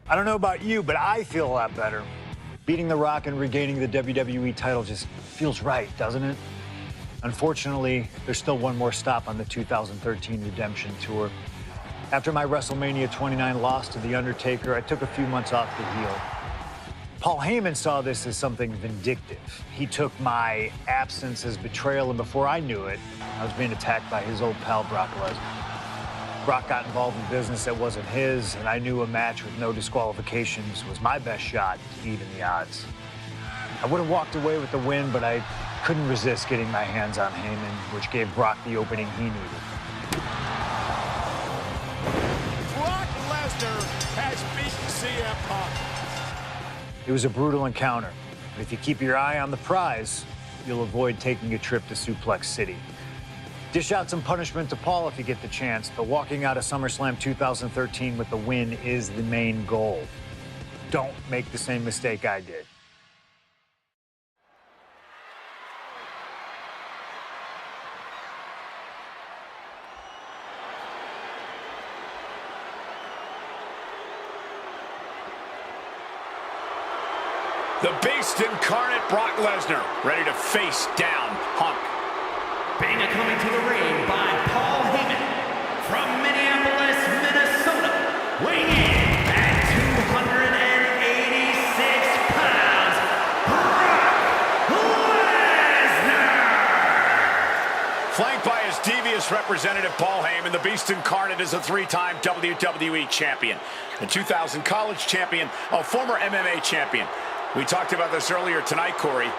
I don't know about you, but I feel a lot better. Beating The Rock and regaining the WWE title just feels right, doesn't it? Unfortunately, there's still one more stop on the 2013 Redemption Tour. After my WrestleMania 29 loss to The Undertaker, I took a few months off to heal. Paul Heyman saw this as something vindictive. He took my absence as betrayal, and before I knew it, I was being attacked by his old pal, Brock Lesnar. Brock got involved in business that wasn't his, and I knew a match with no disqualifications was my best shot to even the odds. I would have walked away with the win, but I couldn't resist getting my hands on Heyman, which gave Brock the opening he needed. Brock Lesnar has beaten CM Punk. It was a brutal encounter, but if you keep your eye on the prize, you'll avoid taking a trip to Suplex City. Dish out some punishment to Paul if you get the chance, but walking out of SummerSlam 2013 with the win is the main goal. Don't make the same mistake I did. The Beast incarnate Brock Lesnar, ready to face down Punk. Being coming to the ring by Paul Heyman from Minneapolis, Minnesota, weighing in at 286 pounds, Brock Lesnar! Flanked by his devious representative Paul Heyman, the Beast incarnate is a three-time WWE champion, a 2000 college champion, a former MMA champion. We talked about this earlier tonight, Corey.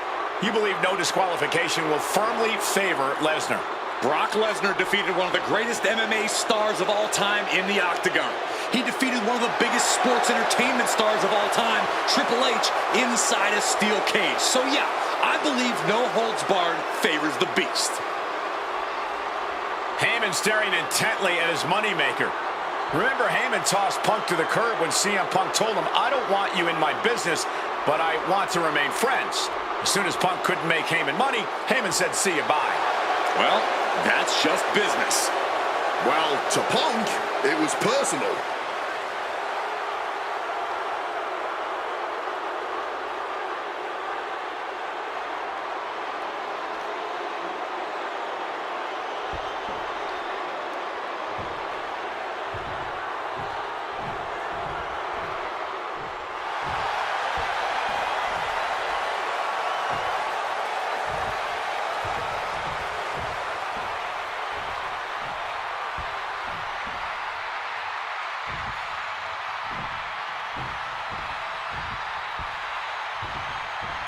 You believe no disqualification will firmly favor Lesnar. Brock Lesnar defeated one of the greatest MMA stars of all time in the octagon. He defeated one of the biggest sports entertainment stars of all time, Triple H, inside a steel cage. So yeah, I believe no holds barred favors the Beast. Heyman staring intently at his moneymaker. Remember, Heyman tossed Punk to the curb when CM Punk told him, "I don't want you in my business, but I want to remain friends." As soon as Punk couldn't make Heyman money, Heyman said, "See you, bye." Well, that's just business. Well, to Punk, it was personal.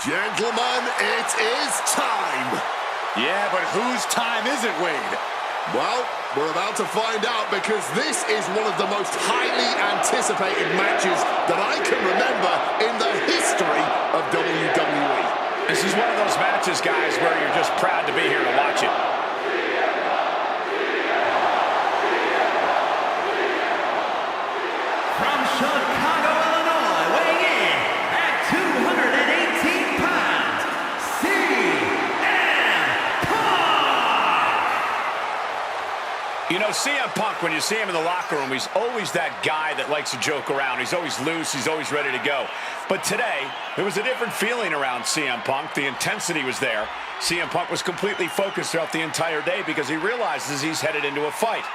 Gentlemen, it is time. Yeah, but whose time is it, Wade? Well, we're about to find out, because this is one of the most highly anticipated matches that I can remember in the history of WWE. This is one of those matches, guys, where you're just proud to be here to watch it. From Chicago, Illinois, weighing in at 218 pounds, CM Punk! You know, CM Punk, when you see him in the locker room, he's always that guy that likes to joke around. He's always loose. He's always ready to go. But today, there was a different feeling around CM Punk. The intensity was there. CM Punk was completely focused throughout the entire day because he realizes he's headed into a fight.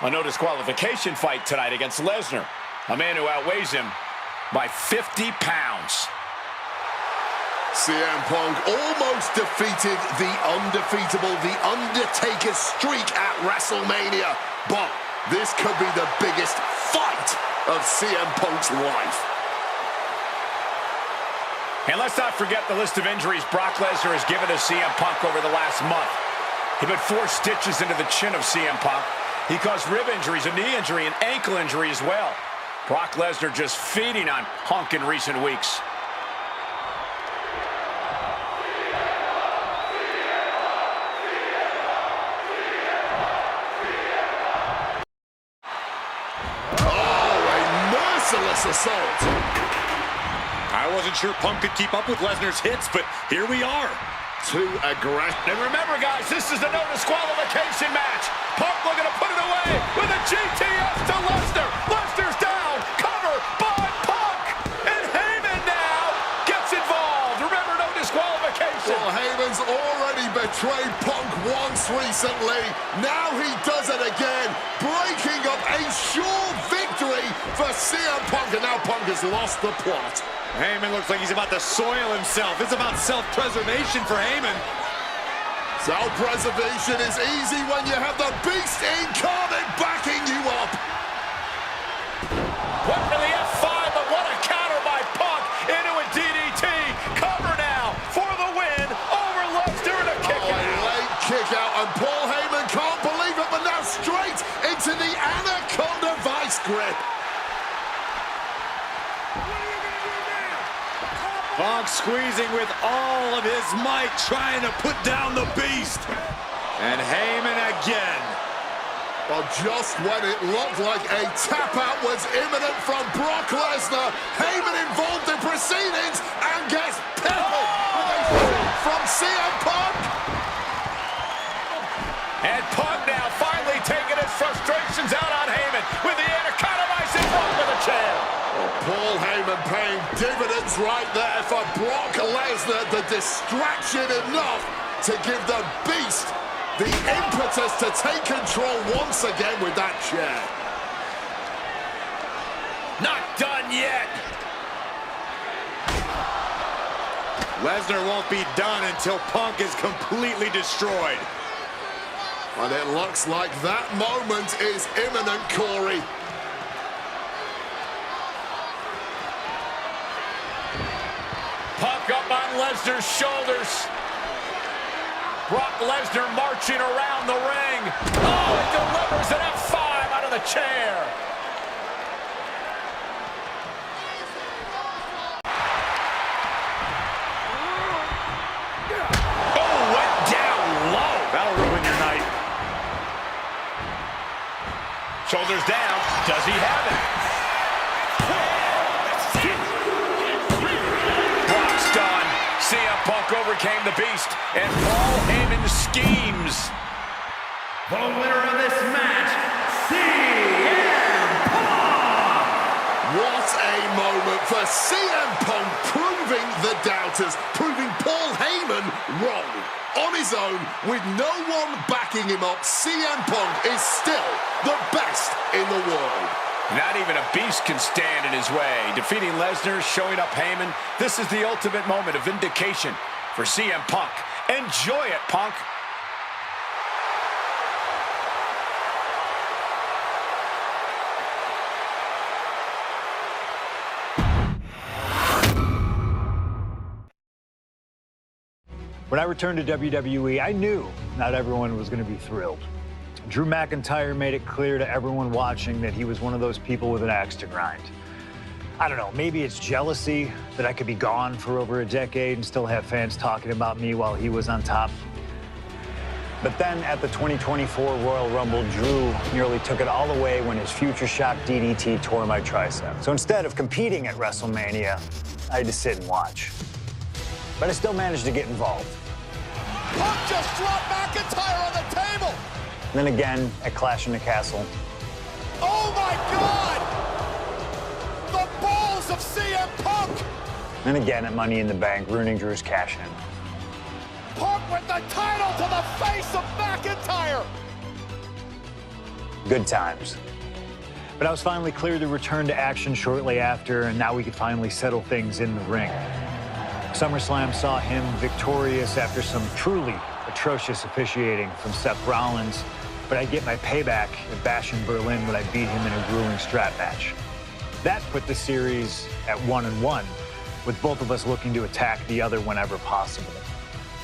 A no disqualification fight tonight against Lesnar, a man who outweighs him by 50 pounds. CM Punk almost defeated the undefeatable The Undertaker's streak at WrestleMania. But this could be the biggest fight of CM Punk's life. And let's not forget the list of injuries Brock Lesnar has given to CM Punk over the last month. He put 4 stitches into the chin of CM Punk. He caused rib injuries, a knee injury, an ankle injury as well. Brock Lesnar just feeding on Punk in recent weeks. Assault. I wasn't sure Punk could keep up with Lesnar's hits, but here we are. Too aggressive. And remember, guys, this is a no disqualification match. Punk looking to put it away with a GTS to Lesnar. Lesnar's down. Cover by Punk. betrayed Punk once recently. Now he does it again, breaking up a sure victory for CM Punk, and now Punk has lost the plot. Heyman looks like he's about to soil himself. It's about self-preservation for Heyman. Self-preservation is easy when you have the Beast incarnate backing you up. Went for the F5, but what a counter by Punk into a DDT. Cover now for the win over Lesnar and a kick out. Late kick out, and Paul Heyman can't believe it, but now straight into the Anaconda Vice grip. Punk squeezing with all of his might, trying to put down the Beast. And Heyman again. But just when it looked like a tap-out was imminent from Brock Lesnar, Heyman involved in proceedings and gets peppered with a shot from CM Punk. And Punk now finally taking his frustrations out on Heyman with the Anaconda Vice in front of the chair. Well, Paul Heyman paying dividends right there for Brock Lesnar, the distraction enough to give the Beast the impetus to take control once again with that chair. Not done yet. Lesnar won't be done until Punk is completely destroyed. And it looks like that moment is imminent, Corey. Punk up on Lesnar's shoulders. Brock Lesnar marching around the ring. Oh, it delivers an F5 out of the chair. Oh, went down low. That'll ruin your night. Shoulders down. Does he have it? Brock's done. CM Punk overcame the Beast, and Paul Heyman schemes. The winner of this match, CM Punk! What a moment for CM Punk, proving the doubters, proving Paul Heyman wrong. On his own, with no one backing him up, CM Punk is still the best in the world. Not even a Beast can stand in his way. Defeating Lesnar, showing up Heyman. This is the ultimate moment of vindication for CM Punk. Enjoy it, Punk. When I returned to WWE, I knew not everyone was going to be thrilled. Drew McIntyre made it clear to everyone watching that he was one of those people with an axe to grind. I don't know, maybe it's jealousy that I could be gone for over a decade and still have fans talking about me while he was on top. But then at the 2024 Royal Rumble, Drew nearly took it all away when his Future Shock DDT tore my tricep. So instead of competing at WrestleMania, I had to sit and watch. But I still managed to get involved. Punk just dropped McIntyre on the table. And then again at Clash in the Castle. Oh my God! The balls of CM Punk! And again at Money in the Bank, ruining Drew's cash-in. Punk with the title to the face of McIntyre! Good times. But I was finally cleared to return to action shortly after, and now we could finally settle things in the ring. SummerSlam saw him victorious after some truly atrocious officiating from Seth Rollins, but I get my payback at Bash in Berlin when I beat him in a grueling strap match. That put the series at 1-1, with both of us looking to attack the other whenever possible.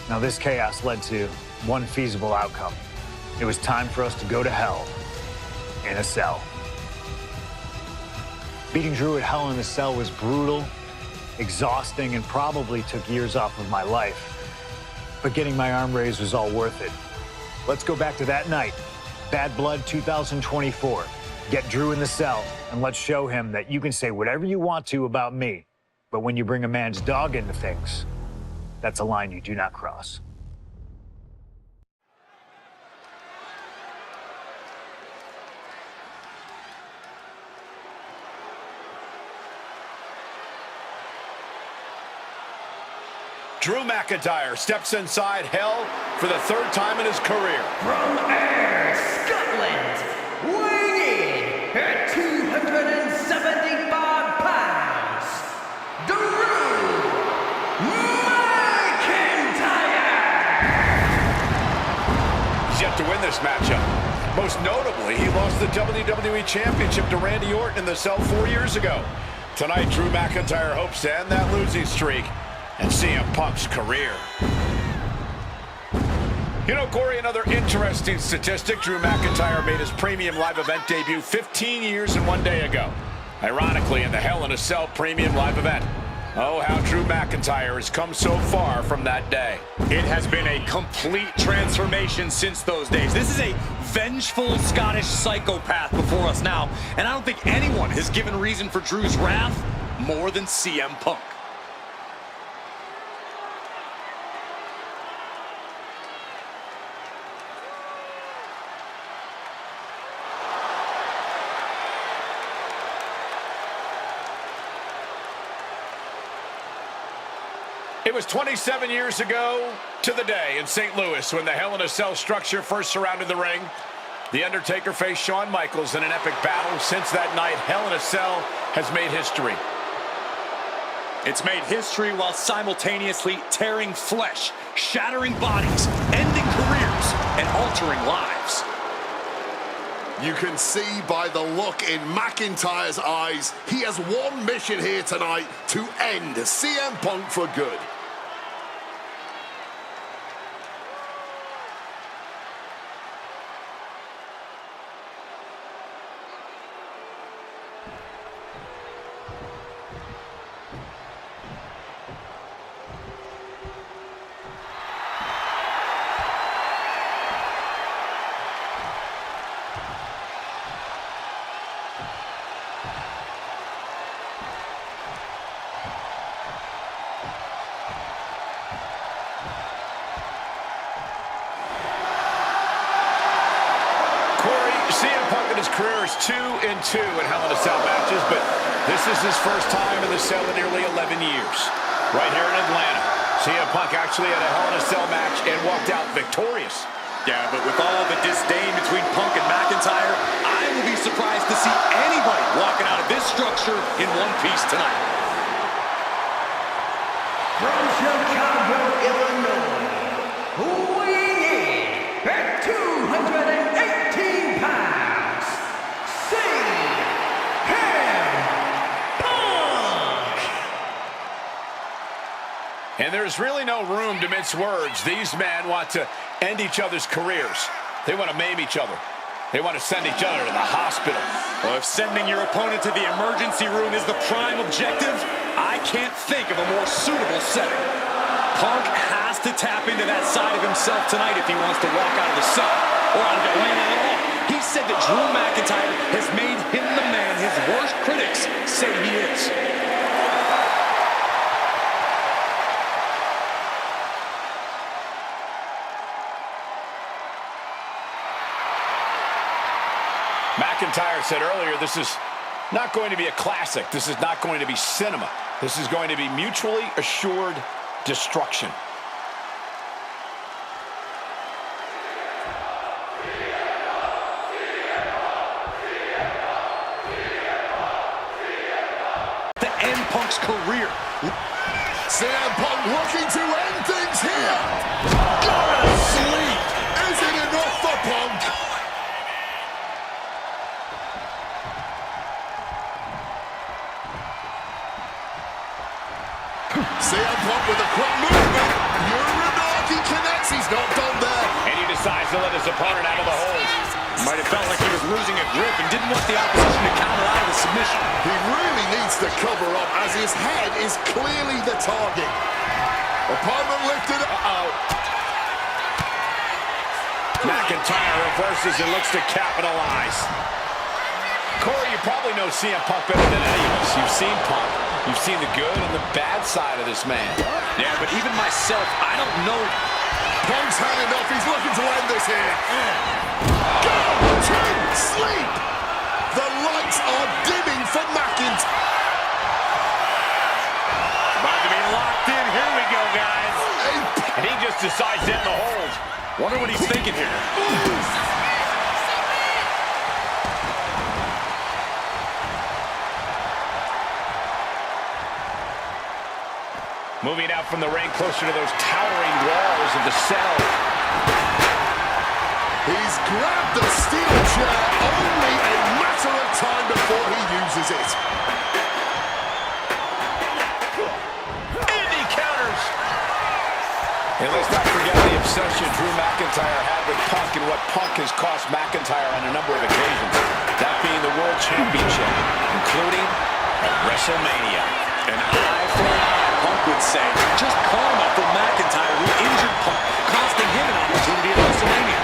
Now this chaos led to one feasible outcome. It was time for us to go to hell in a cell. Beating Drew at Hell in a Cell was brutal, exhausting, and probably took years off of my life. But getting my arm raised was all worth it. Let's go back to that night, Bad Blood 2024. Get Drew in the cell, and let's show him that you can say whatever you want to about me, but when you bring a man's dog into things, that's a line you do not cross. Drew McIntyre steps inside Hell for the third time in his career. From Ayr, Scotland, weighing in at 275 pounds, Drew McIntyre! He's yet to win this matchup. Most notably, he lost the WWE Championship to Randy Orton in the cell 4 years ago. Tonight, Drew McIntyre hopes to end that losing streak and CM Punk's career. You know, Corey, another interesting statistic. Drew McIntyre made his premium live event debut 15 years and 1 day ago. Ironically, in the Hell in a Cell premium live event. Oh, how Drew McIntyre has come so far from that day. It has been a complete transformation since those days. This is a vengeful Scottish psychopath before us now, and I don't think anyone has given reason for Drew's wrath more than CM Punk. It was 27 years ago to the day in St. Louis when the Hell in a Cell structure first surrounded the ring. The Undertaker faced Shawn Michaels in an epic battle. Since that night, Hell in a Cell has made history. It's made history while simultaneously tearing flesh, shattering bodies, ending careers, and altering lives. You can see by the look in McIntyre's eyes, he has one mission here tonight: to end CM Punk for good. CM Punk in his career is 2-2 in Hell in a Cell matches, but this is his first time in the cell in nearly 11 years. Right here in Atlanta, CM Punk actually had a Hell in a Cell match and walked out victorious. Yeah, but with all the disdain between Punk and McIntyre, I will be surprised to see anybody walking out of this structure in one piece tonight. From Chicago, Illinois, weighing in at 218 pounds, CM Punk! And there's really no room to mince words. These men want to end each other's careers. They want to maim each other. They want to send each other to the hospital. Well, if sending your opponent to the emergency room is the prime objective, I can't think of a more suitable setting. Punk has to tap into that side of himself tonight if he wants to walk out of the cell, or out of Atlanta at all. He said that Drew McIntyre has made him the man his worst critics say he is. McIntyre said earlier, this is not going to be a classic. This is not going to be cinema. This is going to be mutually assured destruction. To end Punk's career. CM Punk looking to end things here. Go to sleep. Is it enough for Punk? CM Punk with a quick movement. Uranagi connects. He's not done there. And he decides to let his opponent out of the hold. Might have felt like he was losing a grip and didn't want the opposition to counter out of the submission. He really needs to cover up as his head is clearly the target. Opponent lifted up. McIntyre reverses and looks to capitalize. Corey, you probably know CM Punk better than any of us. You've seen Punk. You've seen the good and the bad side of this man. Yeah, but even myself, I don't know. Punk's had enough. He's looking to end this here. Go to sleep. The lights are dimming for McIntyre. About to be locked in. Here we go, guys. And he just decides to end the hold. Wonder what he's thinking here. Moving out from the ring closer to those towering walls of the cell. He's grabbed the steel chair, only a matter of time before he uses it. And he counters. And let's not forget the obsession Drew McIntyre had with Punk and what Punk has cost McIntyre on a number of occasions. That being the World Championship, including at WrestleMania. An eye for an eye, Punk would say. Just karma for McIntyre, who injured Punk, costing him an opportunity at WrestleMania.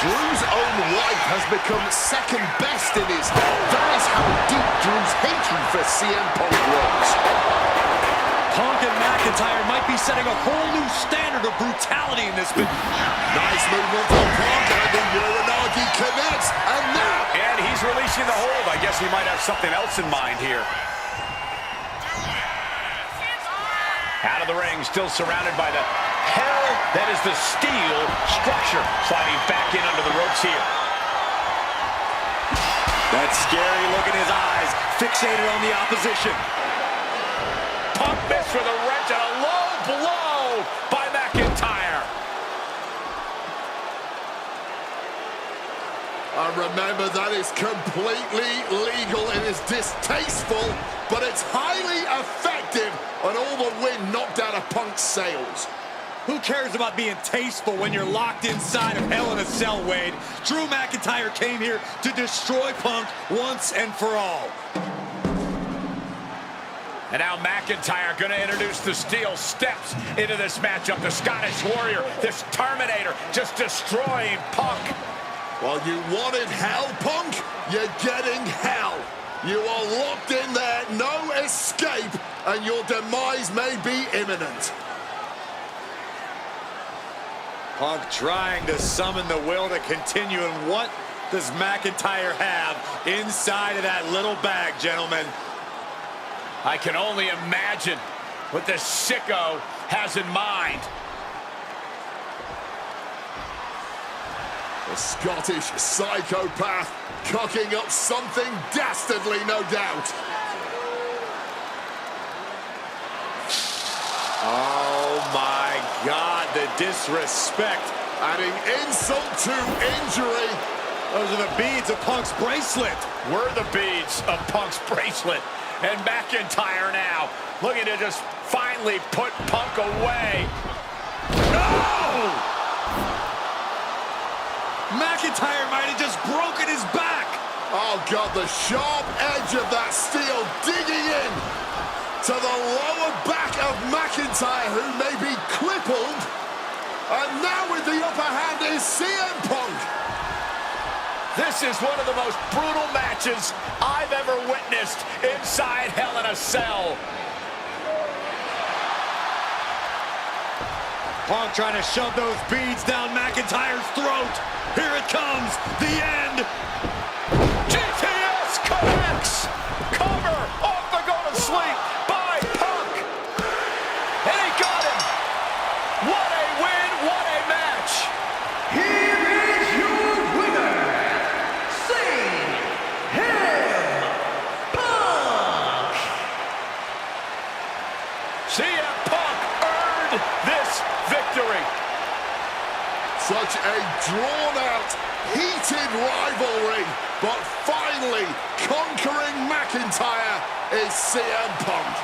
Drew's own wife has become second best in his heart. That is how deep Drew's hatred for CM Punk runs. Punk and McIntyre might be setting a whole new standard of brutality in this bit. Nice movement from Punk, and the Uranagi connects, and now... And he's releasing the hold. I guess he might have something else in mind here. Out of the ring, still surrounded by the hell that is the steel structure. Sliding back in under the ropes here. That scary look in his eyes, fixated on the opposition. Punk missed with a wrench and a low blow by McIntyre. And remember, that is completely legal. It is distasteful, but it's highly effective, and all the wind knocked out of Punk's sails. Who cares about being tasteful when you're locked inside of Hell in a Cell, Wade? Drew McIntyre came here to destroy Punk once and for all. And now McIntyre going to introduce the steel steps into this matchup. The Scottish Warrior, this Terminator, just destroying Punk. Well, you wanted hell, Punk? You're getting hell. You are locked in there, no escape, and your demise may be imminent. Punk trying to summon the will to continue, and what does McIntyre have inside of that little bag, gentlemen? I can only imagine what this sicko has in mind. The Scottish psychopath cocking up something dastardly, no doubt. Oh my God, the disrespect. Adding insult to injury. Those are the beads of Punk's bracelet. Were the beads of Punk's bracelet. And McIntyre now looking to just finally put Punk away. No! McIntyre might have just broken his back. Oh, God, the sharp edge of that steel digging in to the lower back of McIntyre, who may be crippled. And now with the upper hand is CM Punk. This is one of the most brutal matches I've ever witnessed inside Hell in a Cell. Punk trying to shove those beads down McIntyre's throat. Here it comes, the end. GTS connects. Cover off the go to sleep by Punk. And he got him. What a win, what a match. Here is your winner, CM Punk. CM Punk earned this victory. Such a drawn-out, heated rivalry, but finally conquering McIntyre is CM Punk.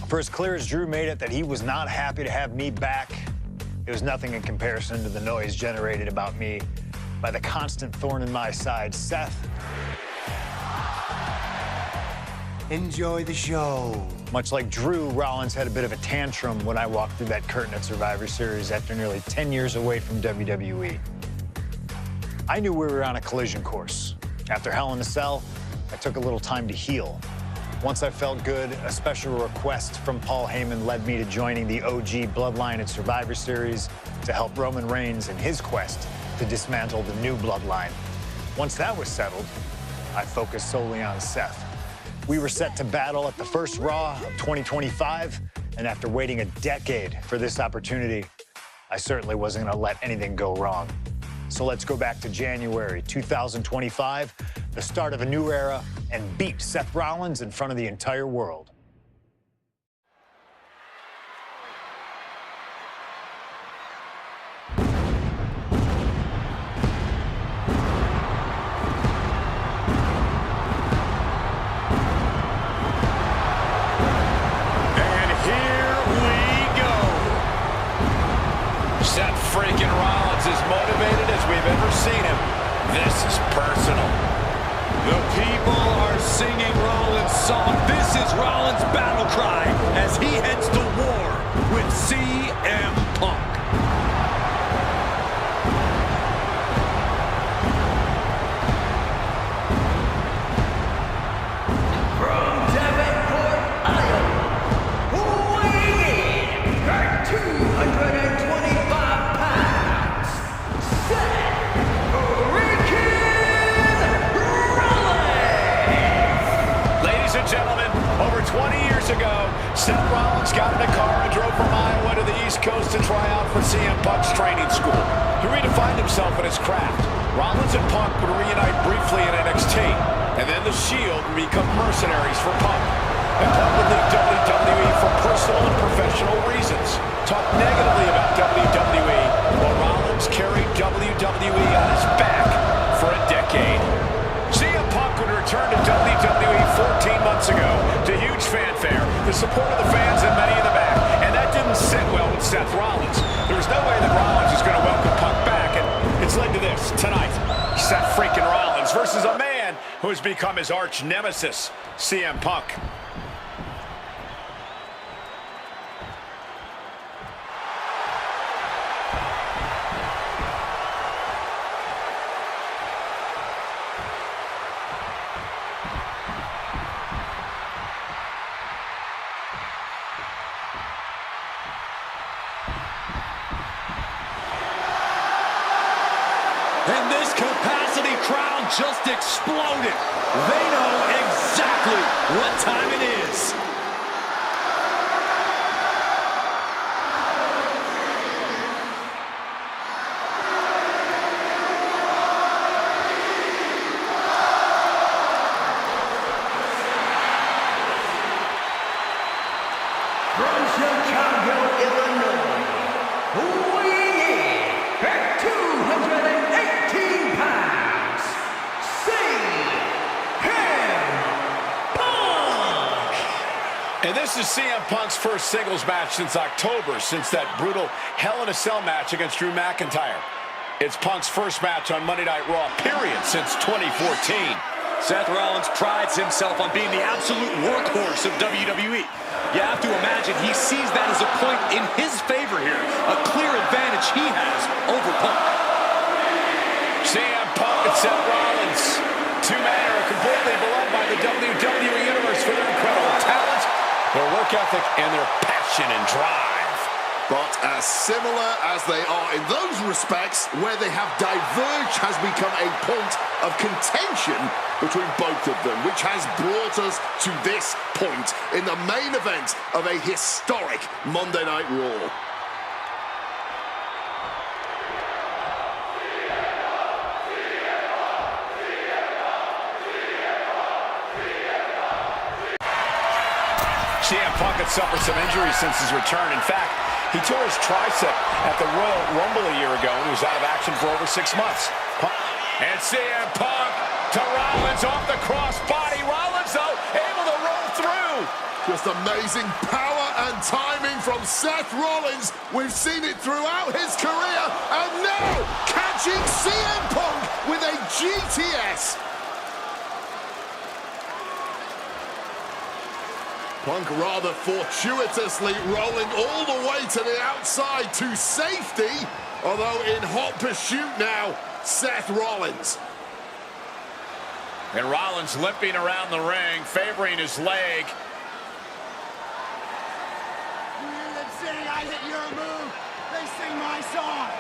For as clear as Drew made it that he was not happy to have me back, it was nothing in comparison to the noise generated about me by the constant thorn in my side, Seth. Enjoy the show. Much like Drew, Rollins had a bit of a tantrum when I walked through that curtain at Survivor Series after nearly 10 years away from WWE. I knew we were on a collision course. After Hell in a Cell, I took a little time to heal. Once I felt good, a special request from Paul Heyman led me to joining the OG Bloodline at Survivor Series to help Roman Reigns in his quest to dismantle the new Bloodline. Once that was settled, I focused solely on Seth. We were set to battle at the first Raw of 2025, and after waiting a decade for this opportunity, I certainly wasn't going to let anything go wrong. So let's go back to January 2025, the start of a new era, and beat Seth Rollins in front of the entire world. Freaking Rollins as motivated as we've ever seen him. This is personal. The people are singing Rollins' song. This is Rollins' battle cry as he heads to war with CM Punk. From Davenport, Iowa, weighing in at 225 pounds, Seth freaking Rollins! Ladies and gentlemen, over 20 years ago, Seth Rollins got in a car and drove from Iowa to the East Coast to try out for CM Punk's training school. He redefined himself in his craft. Rollins and Punk would reunite briefly in NXT, and then the Shield would become mercenaries for Punk. And Punk would leave WWE for personal and professional reasons. Talk negatively about WWE, while Rollins carried WWE on his back for a decade. CM Punk would return to WWE 14 months ago to huge fanfare, the support of the fans and many in the back. And that didn't sit well with Seth Rollins. There was no way that Rollins was going to welcome Punk back, and it's led to this tonight. Seth freaking Rollins versus a man who has become his arch nemesis, CM Punk. And this capacity crowd just exploded. They know exactly what time it is. From Chicago, Illinois, weighing in at 218 pounds, CM Punk! And this is CM Punk's first singles match since October, since that brutal Hell in a Cell match against Drew McIntyre. It's Punk's first match on Monday Night Raw, period, since 2014. Seth Rollins prides himself on being the absolute workhorse of WWE. You have to imagine he sees that as a point in his favor here, a clear advantage he has over Punk. CM Punk and Seth Rollins, two men who are completely beloved by the WWE Universe for their incredible talent, their work ethic, and their passion and drive. But as similar as they are in those respects, where they have diverged has become a point of contention between both of them, which has brought us to this point in the main event of a historic Monday Night Raw. CM Punk had suffered some injuries since his return. In fact, he tore his tricep at the Royal Rumble a year ago and was out of action for over 6 months. And CM Punk to Rollins off the crossbody. Rollins, though, able to roll through. Just amazing power and timing from Seth Rollins. We've seen it throughout his career, and now catching CM Punk with a GTS. Punk rather fortuitously rolling all the way to the outside to safety, although in hot pursuit now, Seth Rollins. And Rollins limping around the ring, favoring his leg. You hear them saying, I hit your move, they sing my song.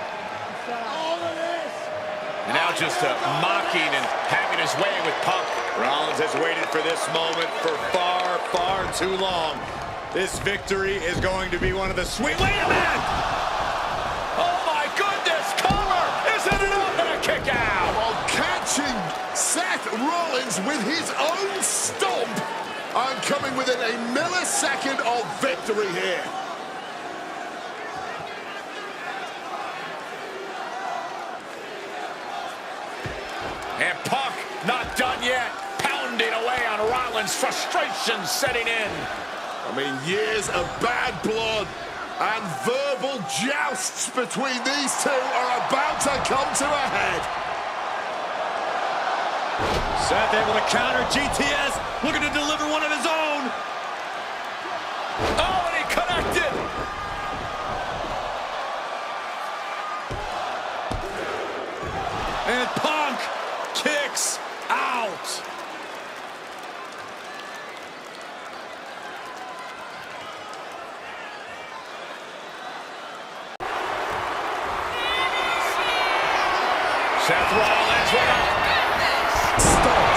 All of this. And now just mocking and having his way with Punk. Rollins has waited for this moment for far, far too long. This victory is going to be one of the sweet... Wait a minute! Oh my goodness! Cover! Isn't it up and a kick out? While catching Seth Rollins with his own stomp and coming within a millisecond of victory here. And Punk not done yet. Pounding away on Rollins. Frustration setting in. I mean, years of bad blood and verbal jousts between these two are about to come to a head. Seth able to counter GTS, looking to deliver one of his own. Oh, and he connected. And Punk kicks out. Seth Rollins with a... Stop.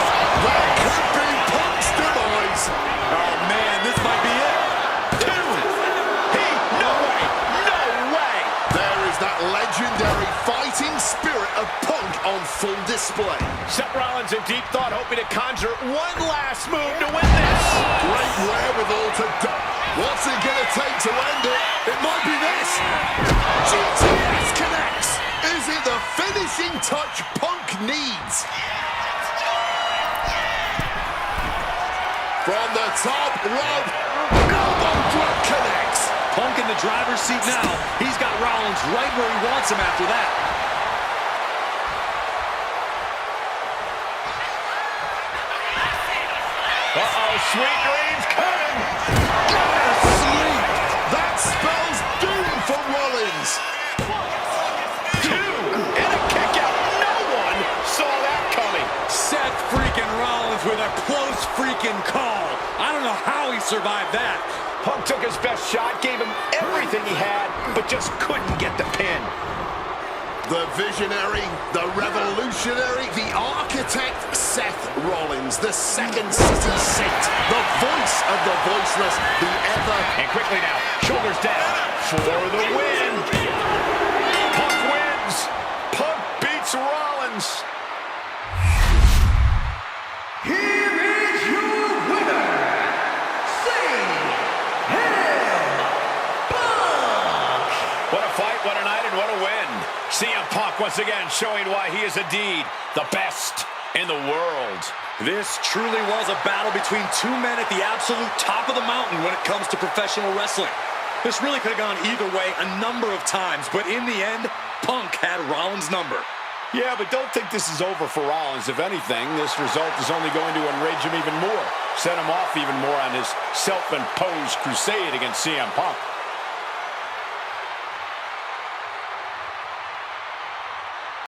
That could be Punk's demise. Oh man, this might be it. No way. No way. There is that legendary fighting spirit of Punk on full display. Seth Rollins in deep thought, hoping to conjure one last move to win this. Great wherewithal to do. What's it going to take to end it? It might be this. GTS connects. Is it the finishing touch Punk needs? From the top rope, elbow drop connects. Punk in the driver's seat now. He's got Rollins right where he wants him after that. Uh-oh, sweet dreams coming. Sleep. That spells doom for Rollins. And a kick out. No one saw that coming. Seth freaking Rollins with a close freaking call. I don't know how he survived that. Punk took his best shot, gave him everything he had, but just couldn't get the pin. The visionary, the revolutionary, the architect, Seth Rollins, the second city saint, the voice of the voiceless, the ever... And quickly now, shoulders down for the win. Punk wins. Punk beats Rollins. Here is your winner, CM Punk! What a fight, what a night, and what a win. CM Punk once again showing why he is indeed the best in the world. This truly was a battle between two men at the absolute top of the mountain when it comes to professional wrestling. This really could have gone either way a number of times, but in the end, Punk had Rollins' number. Yeah, but don't think this is over for Rollins. If anything, this result is only going to enrage him even more, set him off even more on his self-imposed crusade against CM Punk.